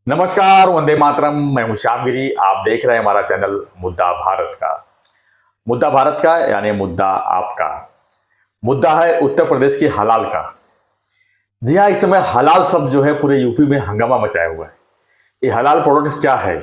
नमस्कार, वंदे मातरम। मैं हूं श्यामगिरी। आप देख रहे हैं हमारा चैनल मुद्दा भारत का। मुद्दा भारत का यानी मुद्दा आपका। मुद्दा है उत्तर प्रदेश की हलाल का। जी हाँ, इस समय हलाल शब्द जो है पूरे यूपी में हंगामा मचाया हुआ है। ये हलाल प्रोडक्ट्स क्या है,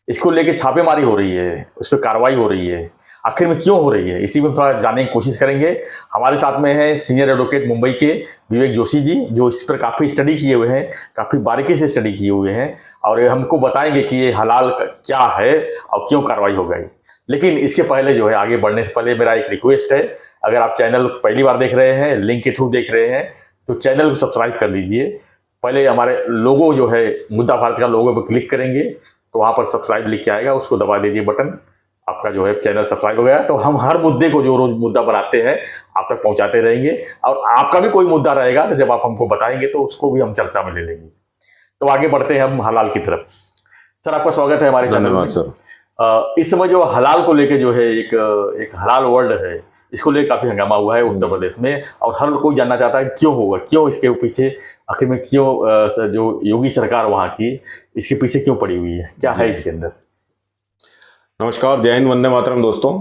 इसको लेके छापेमारी हो रही है, उस पर कार्रवाई हो रही है। आखिर में क्यों हो रही है, इसी में थोड़ा जानने की कोशिश करेंगे। हमारे साथ में है सीनियर एडवोकेट मुंबई के विवेक जोशी जी, जो इस पर काफ़ी स्टडी किए हुए हैं, काफ़ी बारीकी से स्टडी किए हुए हैं और ये हमको बताएंगे कि ये हलाल क्या है और क्यों कार्रवाई हो गई। लेकिन इसके पहले जो है, आगे बढ़ने से पहले मेरा एक रिक्वेस्ट है, अगर आप चैनल पहली बार देख रहे हैं, लिंक के थ्रू देख रहे हैं, तो चैनल को सब्सक्राइब कर लीजिए। पहले हमारे लोगो जो है मुद्दा भारत का लोगो पर क्लिक करेंगे तो वहाँ पर सब्सक्राइब लिख के आएगा, उसको दबा दीजिए बटन। आपका जो है चैनल सब्सक्राइब हो गया तो हम हर मुद्दे को जो रोज मुद्दा बनाते हैं आप तक पहुंचाते रहेंगे। और आपका भी कोई मुद्दा रहेगा तो जब आप हमको बताएंगे तो उसको भी हम चर्चा में ले लेंगे। तो आगे बढ़ते हैं हम हलाल की तरफ। सर, आपका स्वागत है हमारे चैनल में। सर, इस समय जो हलाल को लेके जो है एक हलाल वर्ल्ड है, इसको लेकर काफी हंगामा हुआ है उत्तर प्रदेश में और हर कोई जानना चाहता है क्यों होगा, क्यों इसके पीछे आखिर में, क्यों जो योगी सरकार वहां की इसके पीछे क्यों पड़ी हुई है, क्या है इसके अंदर। नमस्कार, जय हिंद, वंदे मातरम दोस्तों।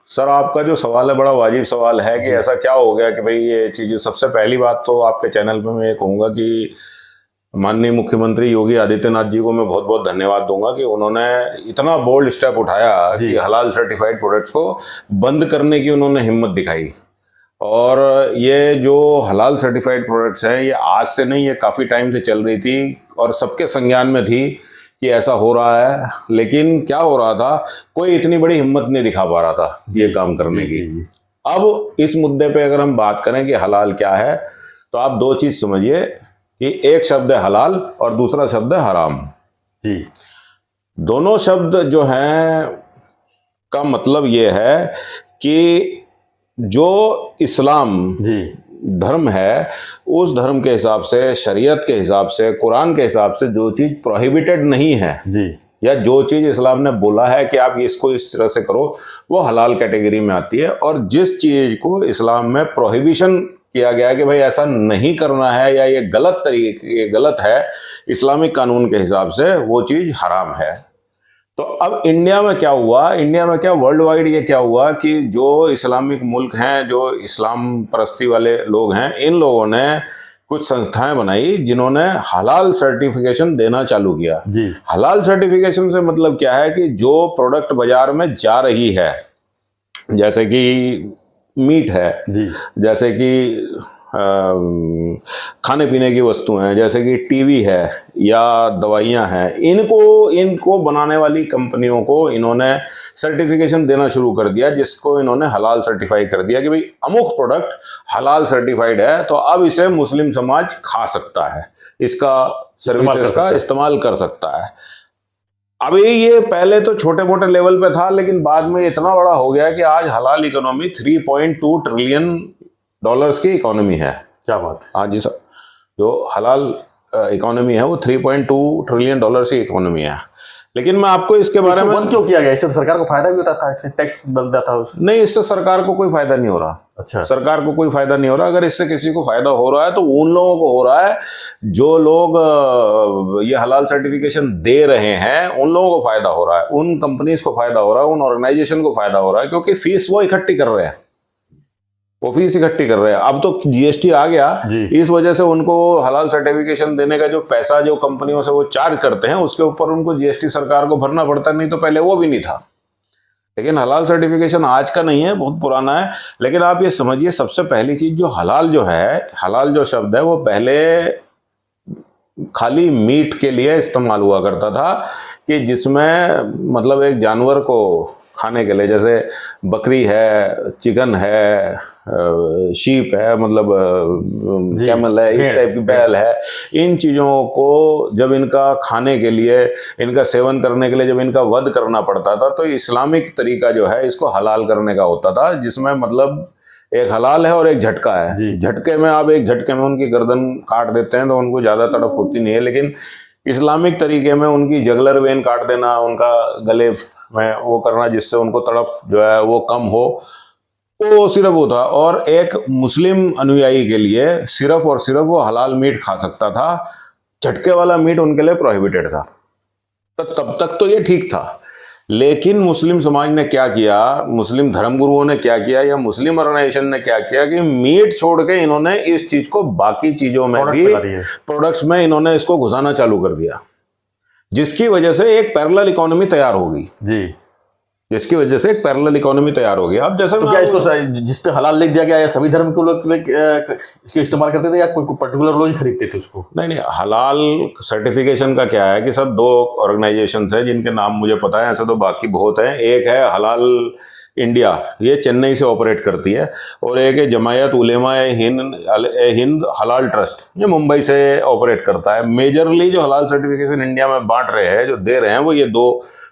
सर, आपका जो सवाल है बड़ा वाजिब सवाल है कि ऐसा क्या हो गया कि भाई ये चीज़। सबसे पहली बात तो आपके चैनल पे मैं ये कहूँगा कि माननीय मुख्यमंत्री योगी आदित्यनाथ जी को मैं बहुत बहुत धन्यवाद दूंगा कि उन्होंने इतना बोल्ड स्टेप उठाया कि हलाल सर्टिफाइड प्रोडक्ट्स को बंद करने की उन्होंने हिम्मत दिखाई। और ये जो हलाल सर्टिफाइड प्रोडक्ट्स हैं ये आज से नहीं, ये काफ़ी टाइम से चल रही थी और सबके संज्ञान में थी कि ऐसा हो रहा है। लेकिन क्या हो रहा था, कोई इतनी बड़ी हिम्मत नहीं दिखा पा रहा था ये काम करने की। अब इस मुद्दे पे अगर हम बात करें कि हलाल क्या है, तो आप दो चीज समझिए कि एक शब्द है हलाल और दूसरा शब्द है हराम। जी, दोनों शब्द जो हैं का मतलब ये है कि जो इस्लाम धर्म है, उस धर्म के हिसाब से, शरीयत के हिसाब से, कुरान के हिसाब से जो चीज प्रोहिबिटेड नहीं है जी, या जो चीज इस्लाम ने बोला है कि आप इसको इस तरह से करो, वो हलाल कैटेगरी में आती है। और जिस चीज को इस्लाम में प्रोहिबिशन किया गया है कि भाई ऐसा नहीं करना है या ये गलत तरीके, गलत है इस्लामिक कानून के हिसाब से, वो चीज हराम है। तो अब इंडिया में क्या हुआ, इंडिया में क्या, वर्ल्ड वाइड ये क्या हुआ कि जो इस्लामिक मुल्क हैं, जो इस्लाम परस्ती वाले लोग हैं, इन लोगों ने कुछ संस्थाएं बनाई जिन्होंने हलाल सर्टिफिकेशन देना चालू किया जी। हलाल सर्टिफिकेशन से मतलब क्या है कि जो प्रोडक्ट बाजार में जा रही है, जैसे कि मीट है जी, जैसे कि खाने पीने की वस्तुएं हैं, जैसे कि टीवी है या दवाइयां हैं, इनको बनाने वाली कंपनियों को इन्होंने सर्टिफिकेशन देना शुरू कर दिया, जिसको इन्होंने हलाल सर्टिफाई कर दिया कि भाई अमुक प्रोडक्ट हलाल सर्टिफाइड है, तो अब इसे मुस्लिम समाज खा सकता है, इसका सर्विसेज का इस्तेमाल कर सकता है। अभी ये पहले तो छोटे मोटे लेवल पे था, लेकिन बाद में इतना बड़ा हो गया कि आज हलाल इकोनॉमी 3.2 ट्रिलियन डॉलर्स की इकोनॉमी है। क्या बात है। हाँ जी सर, जो हलाल इकोनॉमी है वो 3.2 ट्रिलियन डॉलर्स की इकोनॉमी है। लेकिन मैं आपको इसके बारे में, बंद क्यों किया गया? इससे सरकार को फायदा भी होता था, इससे टैक्स बनता था नहीं, इससे सरकार को कोई फायदा नहीं हो रहा। अच्छा, सरकार को कोई फायदा नहीं हो रहा। अगर इससे किसी को फायदा हो रहा है तो उन लोगों को हो रहा है जो लोग ये हलाल सर्टिफिकेशन दे रहे हैं, उन लोगों को फायदा हो रहा है, उन कंपनीज को फायदा हो रहा है, उन ऑर्गेनाइजेशन को फायदा हो रहा है, क्योंकि फीस वो इकट्ठी कर रहे हैं, वो फीस इकट्ठी कर रहे हैं। अब तो जीएसटी आ गया, इस वजह से उनको हलाल सर्टिफिकेशन देने का जो पैसा जो कंपनियों से वो चार्ज करते हैं, उसके ऊपर उनको जीएसटी सरकार को भरना पड़ता है, नहीं तो पहले वो भी नहीं था। लेकिन हलाल सर्टिफिकेशन आज का नहीं है, बहुत पुराना है। लेकिन आप ये समझिए, सबसे पहली चीज जो हलाल जो है, हलाल जो शब्द है, वो पहले खाली मीट के लिए इस्तेमाल हुआ करता था, कि जिसमें मतलब एक जानवर को खाने के लिए, जैसे बकरी है, चिकन है, शीप है, मतलब कैमल है, इस टाइप की बैल है, इन चीज़ों को जब इनका खाने के लिए, इनका सेवन करने के लिए जब इनका वध करना पड़ता था, तो इस्लामिक तरीका जो है इसको हलाल करने का होता था, जिसमें मतलब एक हलाल है और एक झटका है। झटके में आप एक झटके में उनकी गर्दन काट देते हैं तो उनको ज़्यादा तड़प होती नहीं है, लेकिन इस्लामिक तरीके में उनकी जगलर वेन काट देना, उनका गले में वो करना, जिससे उनको तड़प जो है वो कम हो, वो सिर्फ वो था। और एक मुस्लिम अनुयायी के लिए सिर्फ और सिर्फ वो हलाल मीट खा सकता था, झटके वाला मीट उनके लिए प्रोहिबिटेड था। तो तब तक तो ये ठीक था, लेकिन मुस्लिम समाज ने क्या किया, मुस्लिम धर्मगुरुओं ने क्या किया, या मुस्लिम ऑर्गेनाइजेशन ने क्या किया कि मीट छोड़ के इन्होंने इस चीज को बाकी चीजों में भी, प्रोडक्ट्स में इन्होंने इसको घुसाना चालू कर दिया, जिसकी वजह से एक पैरेलल इकोनॉमी तैयार होगी जी, जिसकी वजह से एक पैरेलल इकोनॉमी तैयार हो गया। अब जैसे तो क्या इसको जिस पे हलाल लिख दिया गया है सभी धर्म के लोग इसको इस्तेमाल करते थे या कोई पर्टिकुलर लोग ही खरीदते थे उसको? नहीं, हलाल सर्टिफिकेशन का क्या है कि सर 2 ऑर्गेनाइजेशंस हैं जिनके नाम मुझे पता है, ऐसे तो बाकी बहुत हैं। एक है हलाल इंडिया, ये चेन्नई से ऑपरेट करती है, और एक है जमायत उलेमा हिंद हलाल ट्रस्ट, ये मुंबई से ऑपरेट करता है। मेजरली जो हलाल सर्टिफिकेशन इंडिया में बांट रहे हैं, जो दे रहे हैं, वो ये 2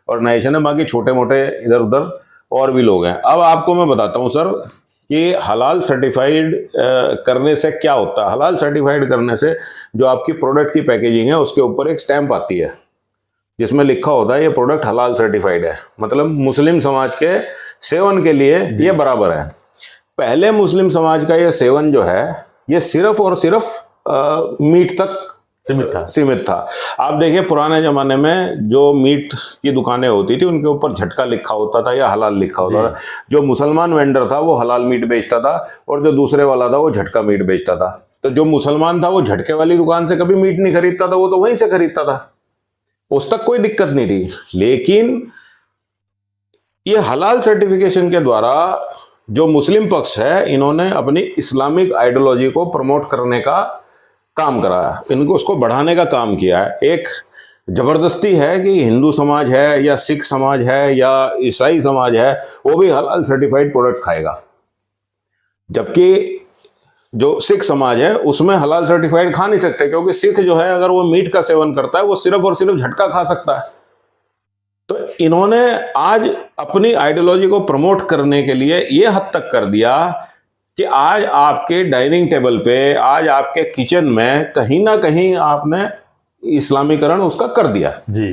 ऑर्गेनाइजेशन है, बाकी छोटे मोटे इधर उधर और भी लोग हैं। अब आपको मैं बताता हूँ सर कि हलाल सर्टिफाइड करने से क्या होता है। हलाल सर्टिफाइड करने से जो आपकी प्रोडक्ट की पैकेजिंग है उसके ऊपर एक स्टैंप आती है जिसमें लिखा होता है ये प्रोडक्ट हलाल सर्टिफाइड है, मतलब मुस्लिम समाज के सेवन के लिए ये बराबर है। पहले मुस्लिम समाज का ये सेवन जो है ये सिर्फ और सिर्फ मीट तक सीमित था। आप देखिए पुराने जमाने में जो मीट की दुकानें होती थी उनके ऊपर झटका लिखा होता था या हलाल लिखा होता था। जो मुसलमान वेंडर था वो हलाल मीट बेचता था और जो दूसरे वाला था वो झटका मीट बेचता था। तो जो मुसलमान था वो झटके वाली दुकान से कभी मीट नहीं खरीदता था, वो तो वहीं से खरीदता था, उस तक कोई दिक्कत नहीं थी। लेकिन ये हलाल सर्टिफिकेशन के द्वारा जो मुस्लिम पक्ष है इन्होंने अपनी इस्लामिक आइडियोलॉजी को प्रमोट करने का काम करा है, इनको उसको बढ़ाने का काम किया है। एक जबरदस्ती है कि हिंदू समाज है या सिख समाज है या ईसाई समाज है वो भी हलाल सर्टिफाइड प्रोडक्ट्स खाएगा, जबकि जो सिख समाज है उसमें हलाल सर्टिफाइड खा नहीं सकते, क्योंकि सिख जो है अगर वो मीट का सेवन करता है वो सिर्फ और सिर्फ झटका खा सकता है। तो इन्होंने आज अपनी आइडियोलॉजी को प्रमोट करने के लिए ये हद तक कर दिया कि आज आपके डाइनिंग टेबल पे, आज आपके किचन में कहीं ना कहीं आपने इस्लामीकरण उसका कर दिया जी।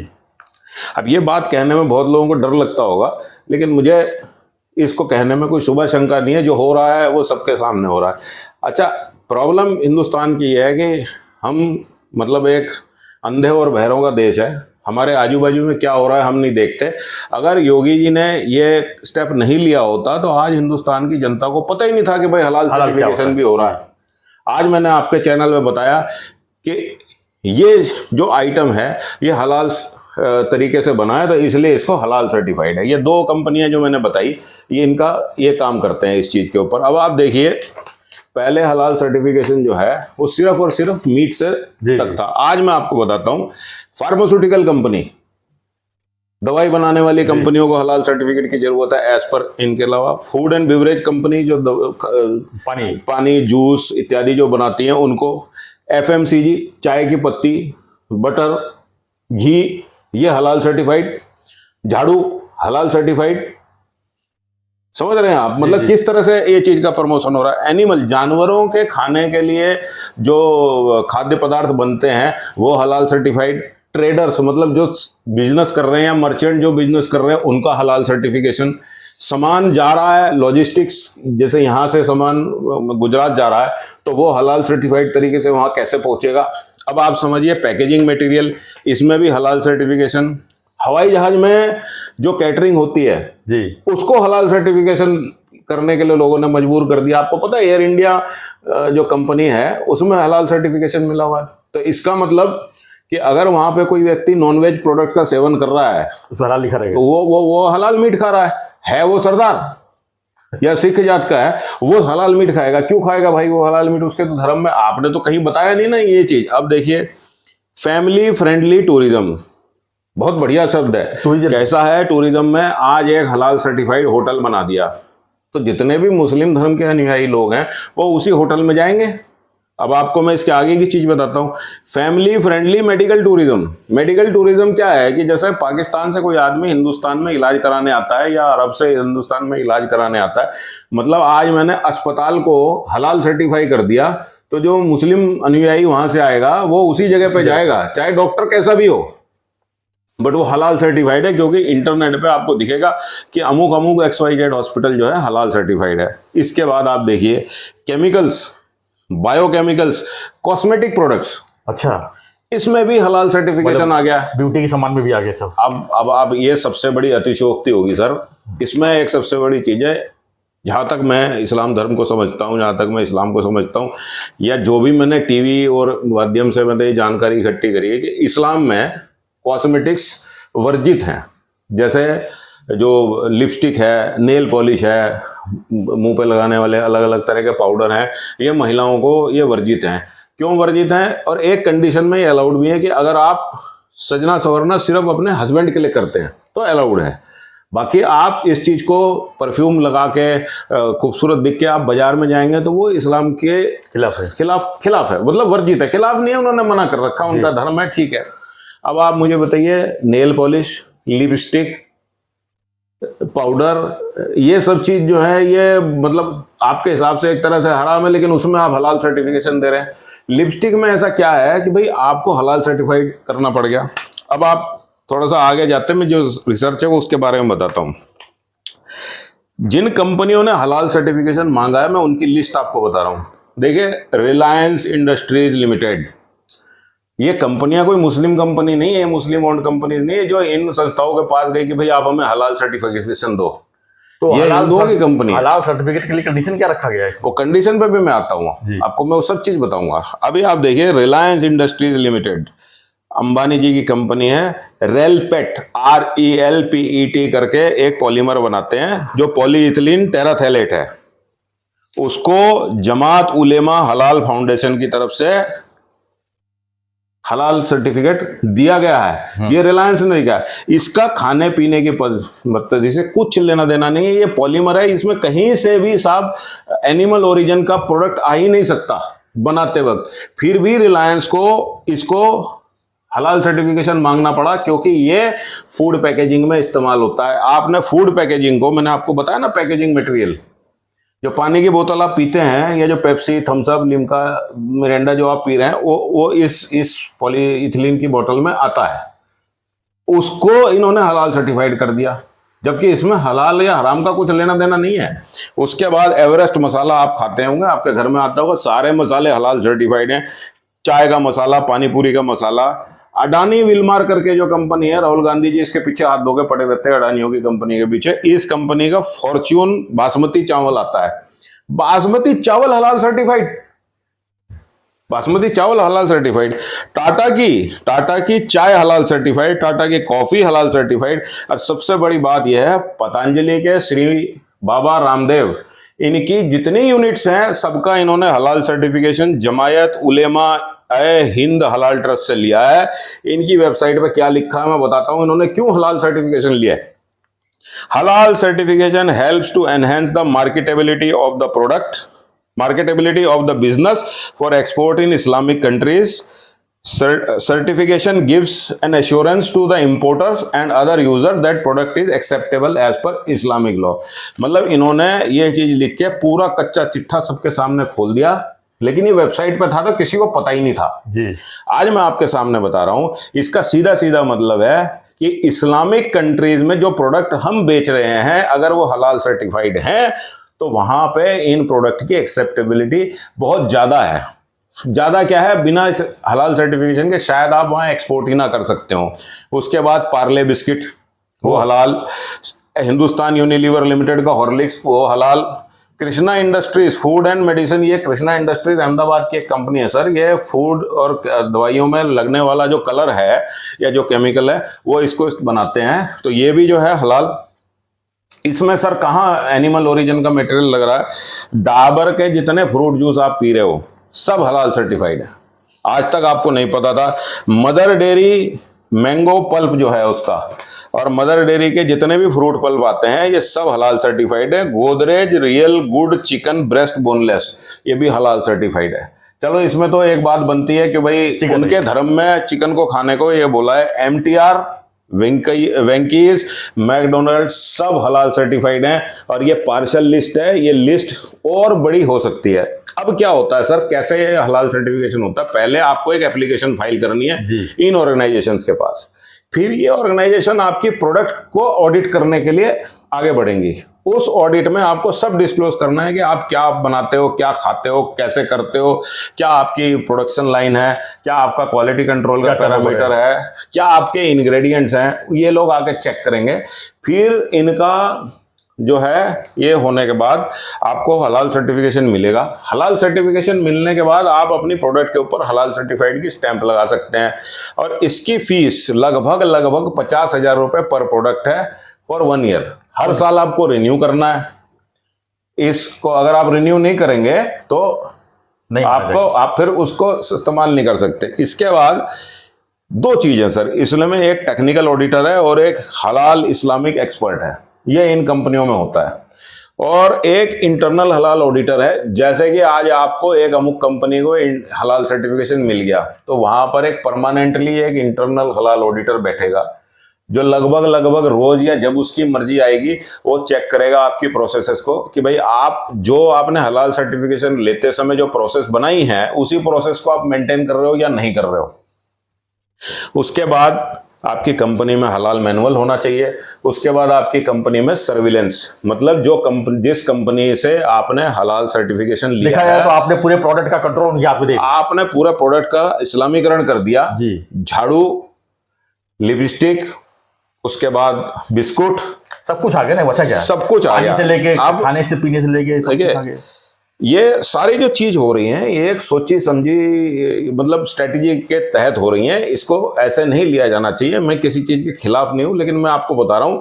अब ये बात कहने में बहुत लोगों को डर लगता होगा, लेकिन मुझे इसको कहने में कोई शुभ शंका नहीं है। जो हो रहा है वो सबके सामने हो रहा है। अच्छा, प्रॉब्लम हिंदुस्तान की है कि हम मतलब एक अंधे और बहरों का देश है, हमारे आजू बाजू में क्या हो रहा है हम नहीं देखते। अगर योगी जी ने ये स्टेप नहीं लिया होता तो आज हिंदुस्तान की जनता को पता ही नहीं था कि भाई हलाल सर्टिफिकेशन भी हो रहा है। आज मैंने आपके चैनल में बताया कि ये जो आइटम है ये हलाल तरीके से बना है, तो इसलिए इसको हलाल सर्टिफाइड है। ये 2 कंपनियां जो मैंने बताई ये काम करते हैं इस चीज के ऊपर। अब आप देखिए, पहले हलाल सर्टिफिकेशन जो है वो सिर्फ और सिर्फ मीट से तक था। आज मैं आपको बताता हूं, फार्मास्यूटिकल कंपनी, दवाई बनाने वाली कंपनियों को हलाल सर्टिफिकेट की जरूरत है एज पर। इनके अलावा फूड एंड बिवरेज कंपनी जो पानी जूस इत्यादि जो बनाती हैं उनको, FMCG चाय की पत्ती, बटर, घी, ये हलाल सर्टिफाइड, झाड़ू हलाल सर्टिफाइड। समझ रहे हैं आप, मतलब किस तरह से ये चीज का प्रमोशन हो रहा है। एनिमल, जानवरों के खाने के लिए जो खाद्य पदार्थ बनते हैं वो हलाल सर्टिफाइड। ट्रेडर्स, मतलब जो बिजनेस कर रहे हैं या मर्चेंट जो बिजनेस कर रहे हैं उनका हलाल सर्टिफिकेशन। सामान जा रहा है लॉजिस्टिक्स, जैसे यहाँ से सामान गुजरात जा रहा है तो वो हलाल सर्टिफाइड तरीके से वहाँ कैसे पहुंचेगा। अब आप समझिए पैकेजिंग मटेरियल, इसमें भी हलाल सर्टिफिकेशन। हवाई जहाज में जो कैटरिंग होती है जी, उसको हलाल सर्टिफिकेशन करने के लिए लोगों ने मजबूर कर दिया। आपको पता है एयर इंडिया जो कंपनी है उसमें हलाल सर्टिफिकेशन मिला हुआ है। तो इसका मतलब कि अगर वहां पे कोई व्यक्ति नॉनवेज प्रोडक्ट्स का सेवन कर रहा है, उसमें हलाल लिखा रहेगा, तो वो हलाल मीट खा रहा है वो सरदार या सिख जात का है, वो हलाल मीट खाएगा। क्यों खाएगा भाई वो हलाल मीट? उसके तो धर्म में आपने तो कहीं बताया नहीं ना ये चीज। अब देखिए, फैमिली फ्रेंडली टूरिज्म, बहुत बढ़िया शब्द है। कैसा है टूरिज्म में? आज एक हलाल सर्टिफाइड होटल बना दिया तो जितने भी मुस्लिम धर्म के अनुयायी लोग हैं वो उसी होटल में जाएंगे। अब आपको मैं इसके आगे की चीज बताता हूँ, family friendly medical tourism. Medical tourism क्या है कि जैसे पाकिस्तान से कोई आदमी हिंदुस्तान में इलाज कराने आता है या अरब से हिंदुस्तान में इलाज कराने आता है, मतलब आज मैंने अस्पताल को हलाल सर्टिफाई कर दिया तो जो मुस्लिम अनुयायी वहां से आएगा वो उसी जगह पे जाएगा, चाहे डॉक्टर कैसा भी हो, बट वो हलाल सर्टिफाइड है। क्योंकि इंटरनेट पे आपको दिखेगा कि अमुक अमुक XYZ हॉस्पिटल जो है हलाल सर्टिफाइड है। इसके बाद आप देखिए केमिकल्स, बायोकेमिकल्स, कॉस्मेटिक प्रोडक्ट्स। अच्छा, इसमें भी हलाल सर्टिफिकेशन आ गया है। ब्यूटी के सामान में भी आ गए सब। अब ये सबसे बड़ी अतिशयोक्ति होगी सर। इसमें एक सबसे बड़ी चीज है, जहाँ तक मैं इस्लाम धर्म को समझता हूँ, जहाँ तक मैं इस्लाम को समझता हूँ, या जो भी मैंने टीवी और माध्यम से मैंने ये जानकारी इकट्ठी करी है कि इस्लाम में कॉस्मेटिक्स वर्जित हैं। जैसे जो लिपस्टिक है, नेल पॉलिश है, मुंह पे लगाने वाले अलग अलग तरह के पाउडर हैं, ये महिलाओं को ये वर्जित हैं। क्यों वर्जित हैं? और एक कंडीशन में ये अलाउड भी है कि अगर आप सजना संवरना सिर्फ अपने हस्बैंड के लिए करते हैं तो अलाउड है। बाकी आप इस चीज को परफ्यूम लगा के खूबसूरत दिख के आप बाजार में जाएंगे तो वो इस्लाम के खिलाफ है, मतलब वर्जित है। खिलाफ नहीं है, उन्होंने मना कर रखा, उनका धर्म है, ठीक है। अब आप मुझे बताइए, नेल पॉलिश, लिपस्टिक, पाउडर, ये सब चीज जो है ये मतलब आपके हिसाब से एक तरह से हराम है, लेकिन उसमें आप हलाल सर्टिफिकेशन दे रहे हैं। लिपस्टिक में ऐसा क्या है कि भाई आपको हलाल सर्टिफाइड करना पड़ गया। अब आप थोड़ा सा आगे जाते हैं, मैं जो रिसर्च है वो उसके बारे में बताता हूं। जिन कंपनियों ने हलाल सर्टिफिकेशन मांगा है मैं उनकी लिस्ट आपको बता रहा हूं। देखिए, रिलायंस इंडस्ट्रीज लिमिटेड, ये कंपनियां कोई मुस्लिम कंपनी नहीं है, मुस्लिम ओन्ड कंपनी नहीं है जो इन संस्थाओं के पास गई कि भाई आप हमें हलाल सर्टिफिकेशन दो। तो ये हिंदुओं की कंपनी है। हलाल सर्टिफिकेट के लिए कंडीशन क्या रखा गया है? वो कंडीशन पे भी मैं आता हूँ, आपको मैं वो सब चीज बताऊंगा। अभी आप देखिए, रिलायंस इंडस्ट्रीज लिमिटेड अंबानी जी की कंपनी है। रेलपेट, RELPET करके एक पॉलीमर बनाते हैं जो पॉलीइथिलीन टेराथैलेट है। उसको जमात उलेमा हलाल फाउंडेशन की तरफ से हलाल सर्टिफिकेट दिया गया है। ये रिलायंस ने दिया। इसका खाने पीने की पद्धति से कुछ लेना देना नहीं है। ये पॉलीमर है, इसमें कहीं से भी साहब एनिमल ओरिजिन का प्रोडक्ट आ ही नहीं सकता बनाते वक्त। फिर भी रिलायंस को इसको हलाल सर्टिफिकेशन मांगना पड़ा, क्योंकि ये फूड पैकेजिंग में इस्तेमाल होता है। आपने फूड पैकेजिंग को, मैंने आपको बताया ना, पैकेजिंग मटेरियल, जो पानी की बोतल आप पीते हैं या जो Pepsi, Thums Up, Limca, Mirinda जो आप पी रहे हैं, वो इस पॉलीइथिलीन की बोतल में आता है। उसको इन्होंने हलाल सर्टिफाइड कर दिया, जबकि इसमें हलाल या हराम का कुछ लेना देना नहीं है। उसके बाद एवरेस्ट मसाला आप खाते होंगे, आपके घर में आता होगा, सारे मसाले हलाल सर्टिफाइड हैं। चाय का मसाला, पानी पूरी का मसाला। अडानी विलमार करके जो कंपनी है, राहुल गांधी जी इसके पीछे हाथ धोके पड़े रहते हैं अडानियों की कंपनी के पीछे। इस कंपनी का फॉर्च्यून बासमती चावल आता है। बासमती चावल हलाल सर्टिफाइड, बासमती चावल हलाल सर्टिफाइड। टाटा की चाय हलाल सर्टिफाइड, टाटा की कॉफी हलाल सर्टिफाइड। और सबसे बड़ी बात यह है, पतंजलि के श्री बाबा रामदेव, इनकी जितनी यूनिट्स हैं सबका इन्होंने हलाल सर्टिफिकेशन जमायत उलेमा हिंद हलाल ट्रस्ट से लिया है। इनकी वेबसाइट पे क्या लिखा है मैं बताता हूं, इन्होंने क्यों हलाल सर्टिफिकेशन लिया है। Halal certification helps to enhance the marketability of the product, marketability of the business for export in Islamic countries. Certification gives an assurance to the importers and other users that product is acceptable as per Islamic law। मतलब इन्होंने ये चीज लिख के पूरा कच्चा चिट्ठा सबके सामने खोल दिया, लेकिन ये वेबसाइट पे था तो किसी को पता ही नहीं था जी। आज मैं आपके सामने बता रहा हूं, इसका सीधा सीधा मतलब है कि इस्लामिक कंट्रीज में जो प्रोडक्ट हम बेच रहे हैं, अगर वो हलाल सर्टिफाइड हैं तो वहां पे इन प्रोडक्ट की एक्सेप्टेबिलिटी बहुत ज्यादा है। ज्यादा क्या है, बिना इस हलाल सर्टिफिकेशन के शायद आप वहां एक्सपोर्ट ही ना कर सकते हो। उसके बाद पार्ले बिस्किट वो हलाल, हिंदुस्तान यूनिलीवर लिमिटेड का हॉर्लिक्स वो हलाल, Krishna industries food and medicine, ये कृष्णा इंडस्ट्रीज अहमदाबाद की एक कंपनी है सर। ये फूड और दवाइयों में लगने वाला जो कलर है या जो केमिकल है वो इसको बनाते हैं, तो ये भी जो है हलाल। इसमें सर कहाँ एनिमल ओरिजिन का मटेरियल लग रहा है? डाबर के जितने फ्रूट जूस आप पी रहे हो सब हलाल सर्टिफाइड है। आज तक आपको नहीं पता था। मदर डेयरी मैंगो पल्प जो है उसका, और मदर डेयरी के जितने भी फ्रूट पल्प आते हैं ये सब हलाल सर्टिफाइड है। Godrej real good chicken breast boneless, ये भी हलाल सर्टिफाइड है। चलो, इसमें तो एक बात बनती है कि भाई उनके धर्म में चिकन को खाने को ये बोला है। MTR, वेंकीज, मैकडोनल्ड्स सब हलाल सर्टिफाइड हैं, और ये पार्शियल लिस्ट है, ये लिस्ट और बड़ी हो सकती है। अब क्या होता है सर, कैसे ये हलाल सर्टिफिकेशन होता है? पहले आपको एक एप्लीकेशन फाइल करनी है इन ऑर्गेनाइजेशंस के पास, फिर ये ऑर्गेनाइजेशन आपकी प्रोडक्ट को ऑडिट करने के लिए आगे बढ़ेंगी। उस ऑडिट में आपको सब डिस्क्लोज करना है कि आप क्या बनाते हो, क्या खाते हो, कैसे करते हो, क्या आपकी प्रोडक्शन लाइन है, क्या आपका क्वालिटी कंट्रोल का क्या पैरामीटर है, क्या आपके इंग्रेडिएंट्स हैं, ये लोग आके चेक करेंगे। फिर इनका जो है ये होने के बाद आपको हलाल सर्टिफिकेशन मिलेगा। हलाल सर्टिफिकेशन मिलने के बाद आप अपनी प्रोडक्ट के ऊपर हलाल सर्टिफाइड की स्टैंप लगा सकते हैं, और इसकी फीस लगभग 50,000 रुपए पर प्रोडक्ट है फॉर 1 ईयर। हर साल आपको रिन्यू करना है। इसको अगर आप रिन्यू नहीं करेंगे तो नहीं आप फिर उसको इस्तेमाल नहीं कर सकते। इसके बाद 2 चीजें सर, इसमें एक टेक्निकल ऑडिटर है और एक हलाल इस्लामिक एक्सपर्ट है, ये इन कंपनियों में होता है। और एक इंटरनल हलाल ऑडिटर है, जैसे कि आज आपको एक अमुक कंपनी को हलाल सर्टिफिकेशन मिल गया तो वहां पर एक परमानेंटली एक इंटरनल हलाल ऑडिटर बैठेगा, जो लगभग रोज या जब उसकी मर्जी आएगी वो चेक करेगा आपकी प्रोसेसेस को कि भाई आप जो आपने हलाल सर्टिफिकेशन लेते समय जो प्रोसेस बनाई है उसी प्रोसेस को आप मेंटेन कर रहे हो या नहीं कर रहे हो। उसके बाद आपकी कंपनी में हलाल मैनुअल होना चाहिए। उसके बाद आपकी कंपनी में सर्विलेंस, मतलब जो कंपनी, जिस कंपनी से आपने हलाल सर्टिफिकेशन लिया है तो आपने पूरे प्रोडक्ट का कंट्रोल किया, आपने पूरे प्रोडक्ट का इस्लामीकरण कर दिया जी। झाड़ू, लिपस्टिक, उसके बाद बिस्कुट, सब कुछ आ गया ना, बचा क्या? सब कुछ आ गया, से लेके खाने से पीने से लेके सब कुछ आ गया। ये सारी जो चीज हो रही है ये एक सोची समझी मतलब स्ट्रेटेजी के तहत हो रही है। इसको ऐसे नहीं लिया जाना चाहिए। मैं किसी चीज के खिलाफ नहीं हूं, लेकिन मैं आपको बता रहा हूं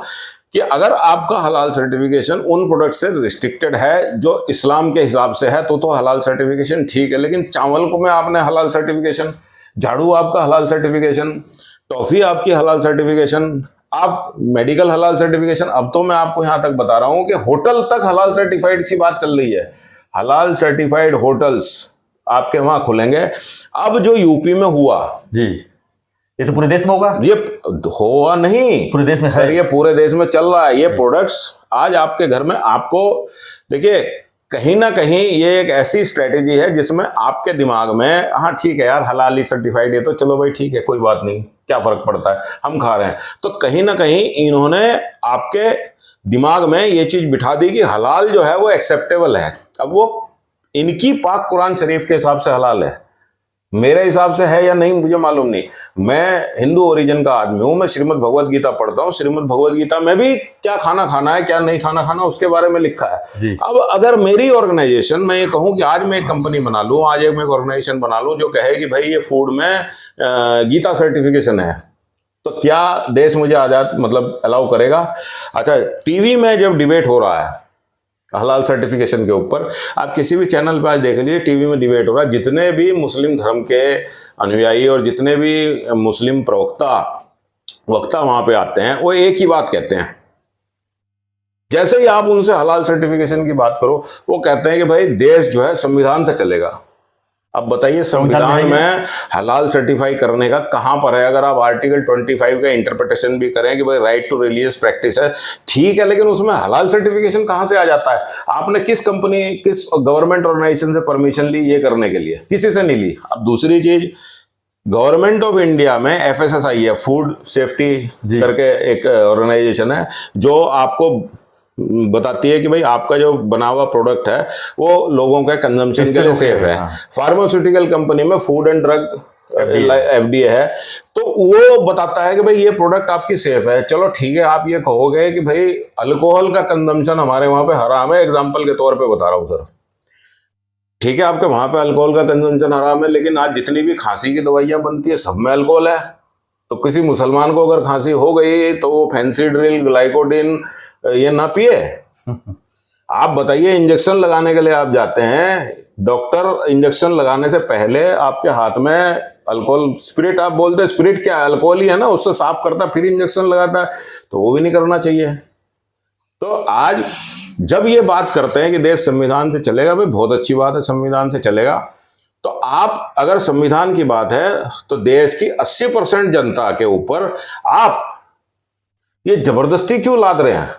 कि अगर आपका हलाल सर्टिफिकेशन उन प्रोडक्ट से रिस्ट्रिक्टेड है जो इस्लाम के हिसाब से है तो हलाल सर्टिफिकेशन ठीक है। लेकिन चावल को में आपने हलाल सर्टिफिकेशन, झाड़ू आपका हलाल सर्टिफिकेशन, टॉफी आपकी हलाल सर्टिफिकेशन, आप मेडिकल हलाल सर्टिफिकेशन, अब तो मैं आपको यहां तक बता रहा हूं कि होटल तक हलाल सर्टिफाइड की बात चल रही है। हलाल सर्टिफाइड होटल्स आपके वहां खुलेंगे। अब जो यूपी में हुआ जी, ये तो पूरे देश में होगा। ये हुआ नहीं, पूरे देश में सर, ये पूरे देश में चल रहा है। ये प्रोडक्ट्स आज आपके घर में आपको, देखिए कहीं ना कहीं ये एक ऐसी स्ट्रेटेजी है जिसमें आपके दिमाग में, हाँ ठीक है यार हलाली सर्टिफाइड है तो चलो भाई ठीक है, कोई बात नहीं, क्या फर्क पड़ता है, हम खा रहे हैं। तो कहीं ना कहीं इन्होंने आपके दिमाग में ये चीज बिठा दी कि हलाल जो है वो एक्सेप्टेबल है। अब वो इनकी पाक कुरान शरीफ के हिसाब से हलाल है, मेरे हिसाब से है या नहीं मुझे मालूम नहीं। मैं हिंदू ओरिजिन का आदमी हूं, मैं श्रीमद् भगवद गीता पढ़ता हूं। श्रीमद् भगवद गीता में भी क्या खाना खाना है क्या नहीं खाना खाना उसके बारे में लिखा है। अब अगर मेरी ऑर्गेनाइजेशन, मैं ये कहूं कि आज मैं एक कंपनी बना लूं, आज एक मैं ऑर्गेनाइजेशन बना लूं जो कहे कि भाई ये फूड में गीता सर्टिफिकेशन है, तो क्या देश मुझे आजाद मतलब अलाउ करेगा? अच्छा, टीवी में जब डिबेट हो रहा है हलाल सर्टिफिकेशन के ऊपर, आप किसी भी चैनल पे आज देख लीजिए, टीवी में डिबेट हो रहा है, जितने भी मुस्लिम धर्म के अनुयायी और जितने भी मुस्लिम वक्ता वहां पे आते हैं वो एक ही बात कहते हैं। जैसे ही आप उनसे हलाल सर्टिफिकेशन की बात करो वो कहते हैं कि भाई देश जो है संविधान से चलेगा। अब बताइए संविधान में हलाल सर्टिफाई करने का कहां पर है? अगर आप आर्टिकल 25 का इंटरप्रिटेशन भी करें कि भाई राइट टू रिलीजियस प्रैक्टिस है, ठीक है, लेकिन उसमें हलाल सर्टिफिकेशन कहां से आ जाता है? आपने किस कंपनी, किस गवर्नमेंट ऑर्गेनाइजेशन से परमिशन ली ये करने के लिए? किसी से नहीं ली। अब दूसरी चीज, गवर्नमेंट ऑफ इंडिया में FSSAI है, फूड सेफ्टी करके एक ऑर्गेनाइजेशन है, जो आपको बताती है कि भाई आपका जो बना हुआ प्रोडक्ट है वो लोगों के कंजम्पशन के लिए सेफ है। फार्मास्यूटिकल कंपनी में फूड एंड ड्रग FDA है, तो वो बताता है कि भाई ये प्रोडक्ट आपकी सेफ है। चलो ठीक है, आप ये कहोगे कि भाई अल्कोहल का कंजम्पशन हमारे वहां पे हराम है, एग्जाम्पल के तौर पे बता रहा हूं सर, ठीक है, आपके वहां पे अल्कोहल का कंजम्पशन हराम है, लेकिन आज जितनी भी खांसी की दवाइयां बनती है सब में अल्कोहल है। तो किसी मुसलमान को अगर खांसी हो गई तो वो फेंसिड्रिल, ग्लाइकोडिन ये ना पिए। आप बताइए, इंजेक्शन लगाने के लिए आप जाते हैं, डॉक्टर इंजेक्शन लगाने से पहले आपके हाथ में अल्कोहल, स्पिरिट, आप बोलते हैं स्पिरिट क्या है, अल्कोहल ही है ना, उससे साफ करता फिर इंजेक्शन लगाता है, तो वो भी नहीं करना चाहिए। तो आज जब ये बात करते हैं कि देश संविधान से चलेगा, भाई बहुत अच्छी बात है, संविधान से चलेगा। तो आप अगर संविधान की बात है तो देश की 80% जनता के ऊपर आप ये जबरदस्ती क्यों लाद रहे हैं?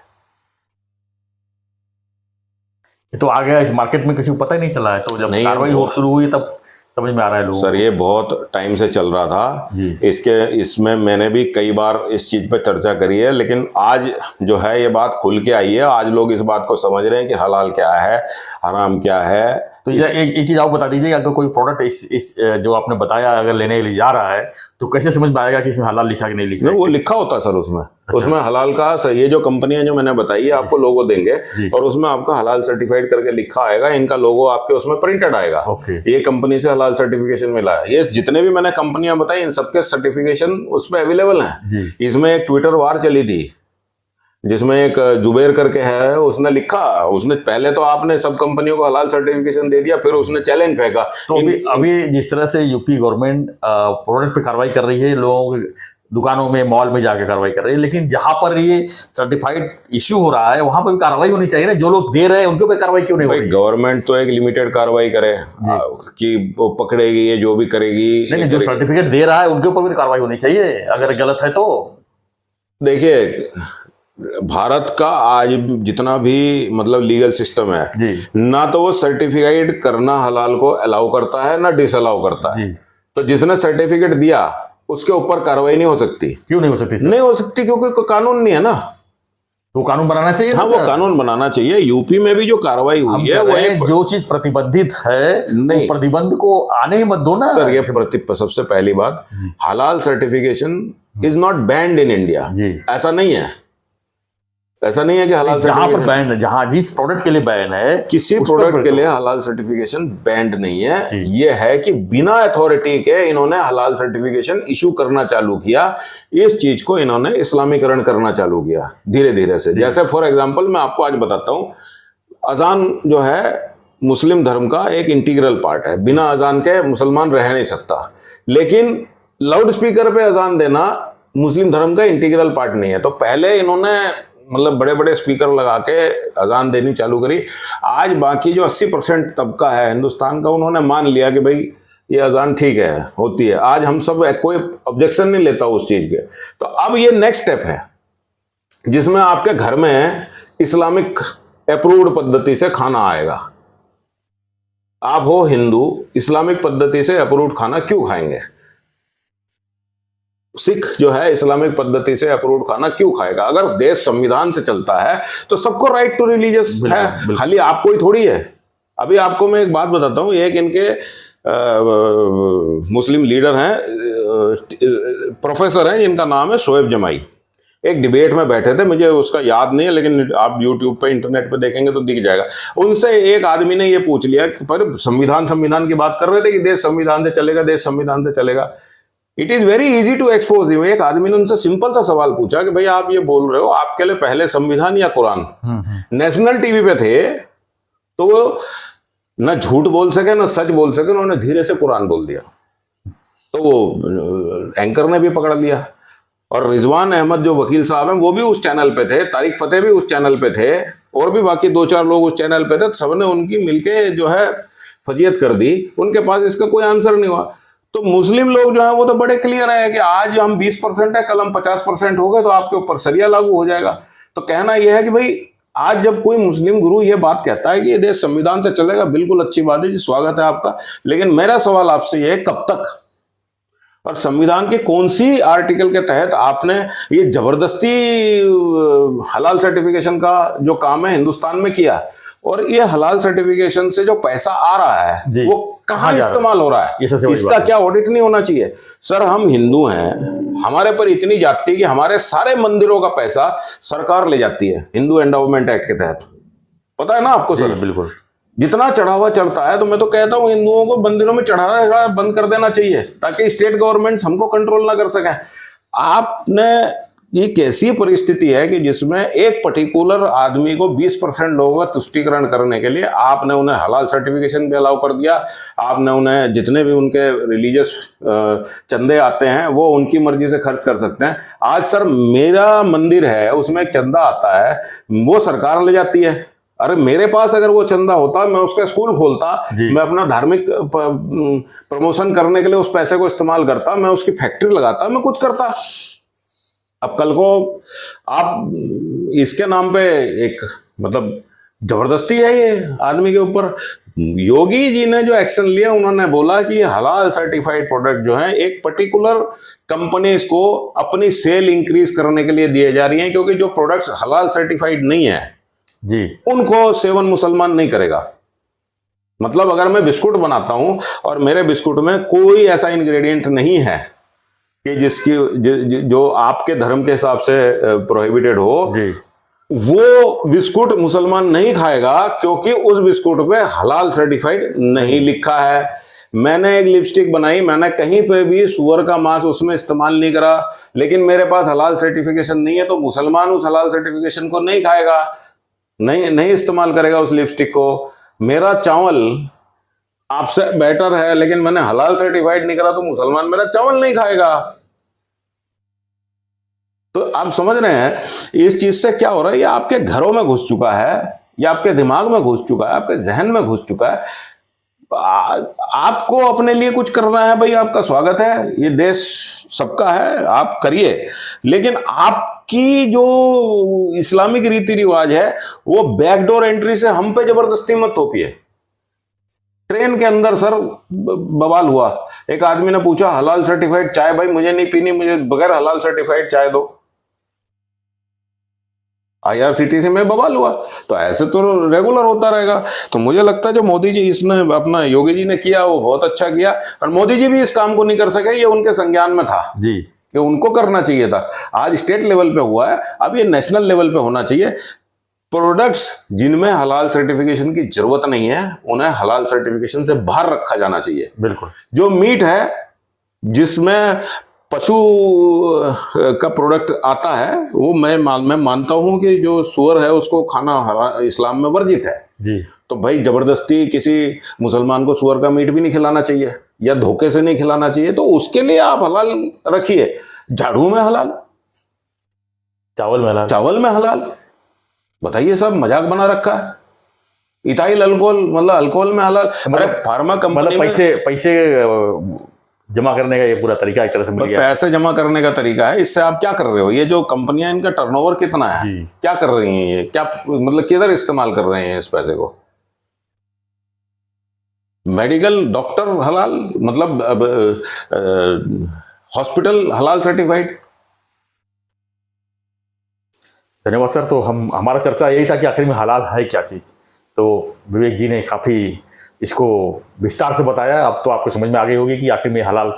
तो आ गया इस मार्केट में, किसी को पता ही नहीं चला है। तो जब कार्रवाई शुरू हुई तब समझ में आ रहा है लोगों सर ये बहुत टाइम से चल रहा था जी। इसमें मैंने भी कई बार इस चीज पे चर्चा करी है, लेकिन आज जो है ये बात खुल के आई है। आज लोग इस बात को समझ रहे हैं कि हलाल क्या है, हराम क्या है। तो ये एक चीज आप बता दीजिए, अगर कोई प्रोडक्ट इस जो आपने बताया अगर लेने के लिए जा रहा है तो कैसे समझ में आएगा कि इसमें हलाल लिखा कि नहीं लिखा? नहीं, वो लिखा होता है सर उसमें। उसमें हलाल का ये जो कंपनियां जो मैंने बताई है आपको लोगो देंगे और उसमें आपका हलाल सर्टिफाइड करके लिखा आएगा, इनका लोगो आपके उसमें प्रिंटेड आएगा। ओके। ये कंपनी से हलाल सर्टिफिकेशन मिला है। ये जितने भी मैंने कंपनियां बताई इन सबके सर्टिफिकेशन उसमें अवेलेबल हैं। इसमें एक ट्विटर वार चली थी जिसमें एक जुबेर करके है, उसने लिखा, उसने पहले तो आपने सब कंपनियों को हलाल सर्टिफिकेशन दे दिया, फिर उसने चैलेंज फेंका। तो अभी जिस तरह से यूपी गवर्नमेंट प्रोडक्ट पे कार्रवाई कर रही है, लोगों की दुकानों में मॉल में जाके कार्रवाई कर रही है, लेकिन जहां पर ये सर्टिफाइड इश्यू हो रहा है वहां पर भी कार्रवाई होनी चाहिए ना। जो लोग दे रहे हैं उनके ऊपर कार्रवाई क्यों नहीं हो रही? गवर्नमेंट तो एक लिमिटेड कार्रवाई करे कि वो पकड़ेगी, ये जो भी करेगी। नहीं, जो सर्टिफिकेट दे रहा है उनके ऊपर भी कार्रवाई होनी चाहिए अगर गलत है तो। देखिए, भारत का आज जितना भी मतलब लीगल सिस्टम है ना, तो वो सर्टिफिकेट करना हलाल को अलाउ करता है ना डिसअलाउ करता है। तो जिसने सर्टिफिकेट दिया उसके ऊपर कार्रवाई नहीं हो सकती। क्यों नहीं हो सकती? नहीं हो सकती क्योंकि कोई कानून नहीं है ना। तो कानून बनाना चाहिए। हाँ, वो कानून बनाना चाहिए। यूपी में भी जो कार्रवाई हुई है वो जो चीज प्रतिबंधित है नहीं, प्रतिबंध को आने ही मत दो ना सर। ये सबसे पहली बात, हलाल certification is not band in India. ऐसा नहीं है। ऐसा नहीं है कि हलाल जहां पर बैन है, जहां जिस प्रोडक्ट के लिए बैन है, किसी प्रोडक्ट के लिए हलाल सर्टिफिकेशन बैंड नहीं है। ये है कि बिना अथॉरिटी के इन्होंने हलाल सर्टिफिकेशन इशू करना चालू किया। इस चीज को इन्होंने इस्लामीकरण करना चालू किया धीरे धीरे से। जैसे फॉर एग्जांपल मैं आपको आज बताता हूं, अजान जो है मुस्लिम धर्म का एक इंटीग्रल पार्ट है। बिना अजान के मुसलमान रह नहीं सकता, लेकिन लाउड स्पीकर पे अजान देना मुस्लिम धर्म का इंटीग्रल पार्ट नहीं है। तो पहले इन्होंने मतलब बड़े बड़े स्पीकर लगा के अजान देनी चालू करी। आज बाकी जो 80% तबका है हिंदुस्तान का, उन्होंने मान लिया कि भाई ये अजान ठीक है, होती है। आज हम सब कोई ऑब्जेक्शन नहीं लेता उस चीज के। तो अब ये नेक्स्ट स्टेप है जिसमें आपके घर में इस्लामिक अप्रूव्ड पद्धति से खाना आएगा। आप हो हिंदू, इस्लामिक पद्धति से अप्रूव्ड खाना क्यों खाएंगे? सिख जो है इस्लामिक पद्धति से अप्रूव्ड खाना क्यों खाएगा? अगर देश संविधान से चलता है तो सबको राइट टू रिलीजियस है, खाली आपको ही थोड़ी है। अभी आपको मैं एक बात बताता हूं, एक इनके मुस्लिम लीडर हैं, प्रोफेसर हैं, जिनका नाम है शोएब जमाई। एक डिबेट में बैठे थे, मुझे उसका याद नहीं है, लेकिन आप यूट्यूब पे इंटरनेट पे देखेंगे तो दिख जाएगा। उनसे एक आदमी ने ये पूछ लिया कि पर संविधान की बात कर रहे थे कि देश संविधान से चलेगा, देश संविधान से चलेगा। It is very easy to expose him. एक आदमी ने उनसे सिंपल सा सवाल पूछा कि भाई आप ये बोल रहे हो, आपके लिए पहले संविधान या कुरान? नेशनल टीवी पे थे तो वो न झूठ बोल सके न सच बोल सके, उन्होंने धीरे से कुरान बोल दिया। तो वो एंकर ने भी पकड़ लिया। और रिजवान अहमद जो वकील साहब हैं वो भी उस चैनल पे थे, तारिक फतेह भी उस चैनल पे थे, और भी बाकी 2-4 लोग उस चैनल पे थे। सबने उनकी मिलके जो है फजीयत कर दी। उनके पास इसका कोई आंसर नहीं हुआ। तो मुस्लिम लोग जो है वो तो बड़े क्लियर है कि आज हम 20% है, कल हम 50% हो गए तो आपके ऊपर शरिया लागू हो जाएगा। तो कहना यह है कि भाई आज जब कोई मुस्लिम गुरु ये बात कहता है कि ये देश संविधान से चलेगा, बिल्कुल अच्छी बात है जी, स्वागत है आपका। लेकिन मेरा सवाल आपसे ये है, कब तक और संविधान के कौन सी आर्टिकल के तहत आपने ये जबरदस्ती हलाल सर्टिफिकेशन का जो काम है हिंदुस्तान में किया? और ये हलाल सर्टिफिकेशन से जो पैसा आ रहा है वो कहाँ इस्तेमाल हो रहा है? इसका क्या ऑडिट नहीं होना चाहिए? सर हम हिंदू हैं, हमारे पर इतनी जाती है कि हमारे सारे मंदिरों का पैसा सरकार ले जाती है हिंदू एंडाउमेंट एक्ट के तहत। पता है ना आपको सर? बिल्कुल। जितना चढ़ावा चढ़ता है, तो मैं तो कहता हूँ हिंदुओं को मंदिरों में चढ़ाना बंद कर देना चाहिए ताकि स्टेट गवर्नमेंट हमको कंट्रोल ना कर सकें। आपने ये कैसी परिस्थिति है कि जिसमें एक पर्टिकुलर आदमी को 20% लोगों का तुष्टीकरण करने के लिए आपने उन्हें हलाल सर्टिफिकेशन भी अलाउ कर दिया। आपने उन्हें जितने भी उनके रिलीजियस चंदे आते हैं वो उनकी मर्जी से खर्च कर सकते हैं। आज सर मेरा मंदिर है, उसमें एक चंदा आता है, वो सरकार ले जाती है। अरे मेरे पास अगर वो चंदा होता, मैं उसका स्कूल खोलता, मैं अपना धार्मिक प्रमोशन करने के लिए उस पैसे को इस्तेमाल करता, मैं उसकी फैक्ट्री लगाता, मैं कुछ करता। अब कल को आप इसके नाम पे एक मतलब जबरदस्ती है ये आदमी के ऊपर। योगी जी ने जो एक्शन लिया, उन्होंने बोला कि हलाल सर्टिफाइड प्रोडक्ट जो है एक पर्टिकुलर कंपनीज को अपनी सेल इंक्रीज करने के लिए दिए जा रही हैं, क्योंकि जो प्रोडक्ट्स हलाल सर्टिफाइड नहीं है जी, उनको सेवन मुसलमान नहीं करेगा। मतलब अगर मैं बिस्कुट बनाता हूं और मेरे बिस्कुट में कोई ऐसा इंग्रेडिएंट नहीं है कि जो आपके धर्म के हिसाब से प्रोहिबिटेड हो, जी, वो बिस्कुट मुसलमान नहीं खाएगा, क्योंकि उस बिस्कुट पे हलाल सर्टिफाइड नहीं लिखा है। मैंने एक लिपस्टिक बनाई, मैंने कहीं पे भी सुअर का मांस उसमें इस्तेमाल नहीं करा, लेकिन मेरे पास हलाल सर्टिफिकेशन नहीं है, तो मुसलमान उस हलाल सर्टिफिकेशन को नहीं खाएगा, नहीं इस्तेमाल करेगा उस लिपस्टिक को। मेरा चावल आपसे बेटर है, लेकिन मैंने हलाल सर्टिफाइड नहीं करा, तो मुसलमान मेरा चावल नहीं खाएगा। तो आप समझ रहे हैं इस चीज से क्या हो रहा है? ये आपके घरों में घुस चुका है, ये आपके दिमाग में घुस चुका है, आपके जहन में घुस चुका है। आपको अपने लिए कुछ करना है, भाई आपका स्वागत है, ये देश सबका है, आप करिए, लेकिन आपकी जो इस्लामिक रीति रिवाज है वो बैकडोर एंट्री से हम पे जबरदस्ती मत थोपिए। ट्रेन के अंदर सर बवाल हुआ, एक आदमी ने पूछा हलाल सर्टिफाइड चाय, भाई मुझे नहीं पीनी, मुझे बगैर हलाल सर्टिफाइड चाय दो। IRCTC में बवाल हुआ। तो ऐसे तो रेगुलर होता रहेगा। तो मुझे लगता है जो मोदी जी इसने अपना योगी जी ने किया वो बहुत अच्छा किया, और मोदी जी भी इस काम को नहीं कर सके, ये उनके संज्ञान में था जी, कि उनको करना चाहिए था। आज स्टेट लेवल पे हुआ है, अब ये नेशनल लेवल पे होना चाहिए। प्रोडक्ट्स जिनमें हलाल सर्टिफिकेशन की जरूरत नहीं है उन्हें हलाल सर्टिफिकेशन से बाहर रखा जाना चाहिए। बिल्कुल। जो मीट है जिसमें पशु का प्रोडक्ट आता है वो मैं मानता हूं कि जो सुअर है उसको खाना इस्लाम में वर्जित है जी। तो भाई जबरदस्ती किसी मुसलमान को सुअर का मीट भी नहीं खिलाना चाहिए या धोखे से नहीं खिलाना चाहिए। तो उसके लिए आप हलाल रखिए। झाड़ू में हलाल, चावल में हलाल, बताइए सब मजाक बना रखा है। इथाइल अल्कोहल मतलब अल्कोहल में हलाल। अरे फार्मा कंपनी मतलब पैसे जमा करने का ये पूरा तरीका एक तरह से मिल गया। पैसे जमा करने का तरीका है। इससे आप क्या कर रहे हो? ये जो कंपनियां इनका टर्नओवर कितना है, क्या कर रही हैं ये, क्या मतलब किधर इस्तेमाल कर रहे हैं इस पैसे को? मेडिकल डॉक्टर हलाल, मतलब हॉस्पिटल हलाल सर्टिफाइड। धन्यवाद सर। तो हमारा चर्चा यही था कि आखिर में हलाल है क्या चीज़। तो विवेक जी ने काफ़ी इसको विस्तार से बताया। अब तो आपको समझ में आ गई होगी कि आखिर में हलाल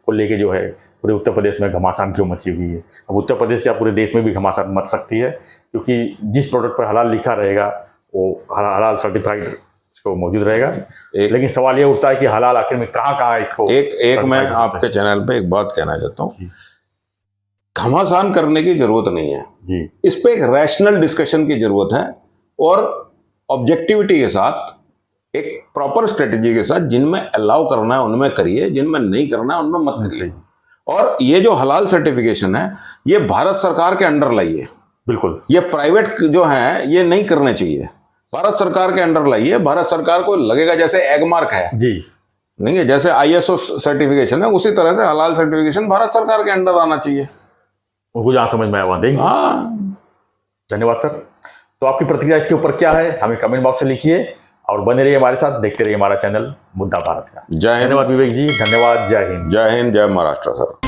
को लेके जो है पूरे उत्तर प्रदेश में घमासान क्यों मची हुई है। अब उत्तर प्रदेश क्या पूरे देश में भी घमासान मच सकती है, क्योंकि जिस प्रोडक्ट पर हलाल लिखा रहेगा वो हलाल सर्टिफाइड इसको मौजूद रहेगा। लेकिन सवाल ये उठता है कि हलाल आखिर में कहाँ इसको एक मैं आपके चैनल पे एक बात कहना चाहता हूँ, घमासान करने की जरूरत नहीं है जी। इस पे एक रैशनल डिस्कशन की जरूरत है और ऑब्जेक्टिविटी के साथ, एक प्रॉपर स्ट्रेटेजी के साथ। जिनमें अलाउ करना है उनमें करिए, जिनमें नहीं करना है उनमें मत करिए। और ये जो हलाल सर्टिफिकेशन है ये भारत सरकार के अंडर लाइए। बिल्कुल, ये प्राइवेट जो है ये नहीं करने चाहिए, भारत सरकार के अंडर लाइए। भारत सरकार को लगेगा जैसे एग मार्क है जी, नहीं है, जैसे ISO सर्टिफिकेशन है उसी तरह से हलाल सर्टिफिकेशन भारत सरकार के अंडर आना चाहिए। उनको जहां समझ में आया वहां देंगे। हाँ, धन्यवाद सर। तो आपकी प्रतिक्रिया इसके ऊपर क्या है हमें कमेंट बॉक्स में लिखिए और बने रहिए हमारे साथ, देखते रहिए हमारा चैनल मुद्दा भारत का। जय हिंद। धन्यवाद विवेक जी, धन्यवाद। जय हिंद, जय हिंद, जय महाराष्ट्र सर।